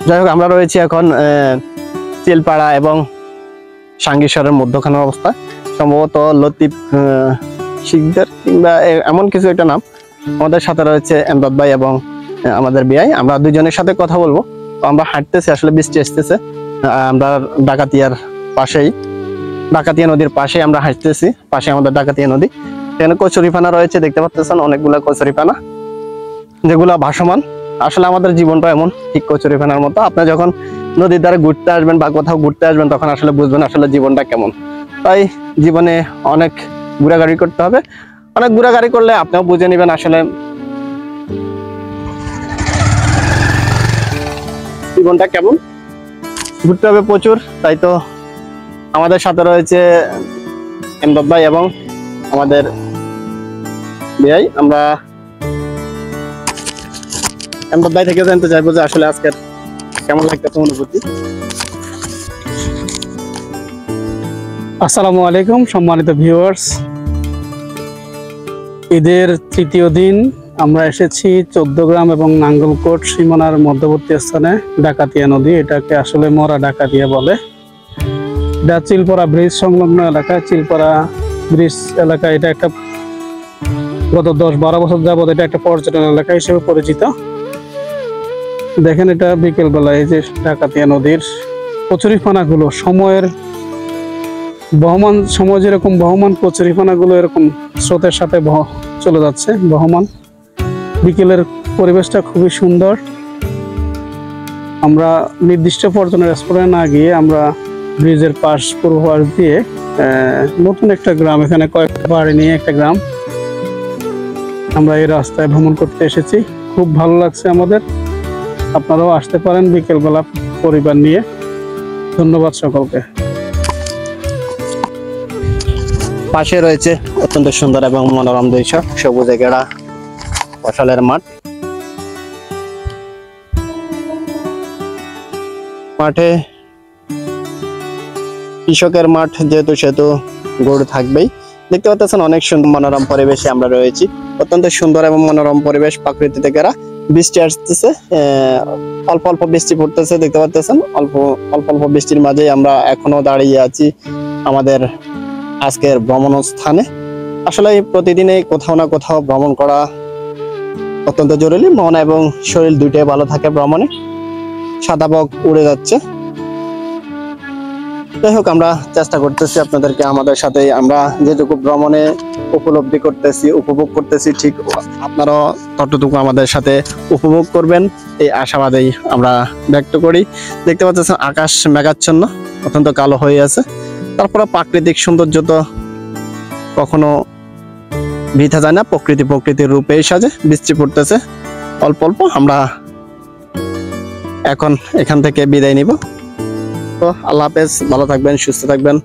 যাই হোক, আমরা রয়েছি এখন চিলপাড়া এবং সাঙ্গীশ্বরের মধ্যখানের অবস্থা, সম্ভবত লতিফ শিকদার কিংবা এমন কিছু একটা নাম। আমাদের সাথে রয়েছে এমদাদ ভাই এবং আমাদের বিআই। আমরা দুজনের সাথে কথা বলবো। তো আমরা হাঁটতেছি, আসলে বৃষ্টি আসতেছে। আমরা ডাকাতিয়া নদীর পাশে আমরা হাঁটতেছি। পাশে আমাদের ডাকাতিয়া নদী, এখানে কচুরিপানা রয়েছে, দেখতে পাচ্ছেন অনেকগুলা কচুরিপানা যেগুলা ভাসমান। আসলে আমাদের জীবনটা এমন, ঠিক কচুরিপানার মতো। আপনি যখন নদীর ধারে ঘুরতে আসবেন বা কোথাও ঘুরতে আসবেন, তখন আসলে বুঝবেন আসলে জীবনটা কেমন। তাই জীবনে অনেক ঘোরাঘুরি করতে হবে। অনেক ঘোরাঘুরি করলে আপনিও বুঝে নেবেন আসলে জীবনটা কেমন। ঘুরতে হবে প্রচুর। তাই তো আমাদের সাথে রয়েছে এমদাদ ভাই এবং আমাদের বিআই। আমরা এমদাদ ভাই থেকে জানতে চাইবো যে আসলে আজকের কেমন লাগতেছে অনুভূতি। আসসালামু আলাইকুম সম্মানিত ভিউয়ার্স, ঈদের তৃতীয় দিন আমরা এসেছি 14 গ্রাম এবং নাঙ্গলকোট সীমানার মধ্যবর্তী স্থানে ডাকাতিয়া নদী। এটাকে আসলে মরা ডাকাতিয়া বলে। এটা চিলপাড়া ব্রিজ সংলগ্ন এলাকা। চিলপাড়া ব্রিজ এলাকা এটা একটা গত 10-12 বছর যাবত এটা একটা পর্যটন এলাকা হিসেবে পরিচিত। দেখেন, এটা বিকেল বেলায় যে ডাকাতিয়া নদীর কচুরিপানাগুলো সময়ের বহমান, সময় যেরকম বহমান, কচুরিপানাগুলো এরকম স্রোতের সাথে চলে যাচ্ছে বহমান। বিকেলের পরিবেশটা খুবই সুন্দর। আমরা নির্দিষ্ট পর্যটনের স্পটে না গিয়ে আমরা ব্রিজের পূর্ব পাশ দিয়ে নতুন একটা গ্রাম, এখানে কয়েকটা বাড়ি নিয়ে একটা গ্রাম, আমরা এই রাস্তায় ভ্রমণ করতে এসেছি। খুব ভালো লাগছে আমাদের। আপনারাও আসতে পারেন বিকেলবেলা পরিবার নিয়ে। ধন্যবাদ সকলকে। পাশে রয়েছে অত্যন্ত সুন্দর এবং মনোরম দৃশ্য, সবুজে ঘেরা ফসলের মাঠ। মাঠে কৃষকের মাঠ যেহেতু, সেহেতু গরু থাকবেই। দেখতে পাচ্ছেন অনেক সুন্দর মনোরম পরিবেশে আমরা রয়েছি। অত্যন্ত সুন্দর এবং মনোরম পরিবেশ, প্রকৃতিতে ঘেরা। বৃষ্টি আসতেছে, অল্প অল্প বৃষ্টি পড়তেছে, দেখতে পাচ্ছেন। অল্প অল্প বৃষ্টির মাঝে আমরা এখনো দাঁড়িয়ে আছি আমাদের আজকের ভ্রমণ স্থানে। আসলে প্রতিদিনে কোথাও না কোথাও ভ্রমণ করা অত্যন্ত জরুরি। মন এবং শরীর দুইটাই ভালো থাকে ভ্রমণে। সাদা বক উড়ে যাচ্ছে। যাই হোক, আমরা চেষ্টা করতেছি আপনাদেরকে আমাদের সাথে আমরা যেটুকু ভ্রমণে উপলব্ধি করতেছি, উপভোগ করতেছি, ঠিক আপনারাও ততটুকু আমাদের সাথে উপভোগ করবেন, এই আশাবাদেই আমরা ব্যক্ত করি। দেখতে পাচ্ছেন আকাশ মেঘাচ্ছন্ন, অত্যন্ত কালো হয়ে আছে। তারপরে প্রাকৃতিক সৌন্দর্য তো কখনো বৃথা যায় না। প্রকৃতির রূপেই সাজে। বৃষ্টি পড়তেছে অল্প অল্প। আমরা এখন এখান থেকে বিদায় নিব। তো আল্লাহ হাফেজ, ভালো থাকবেন, সুস্থ থাকবেন।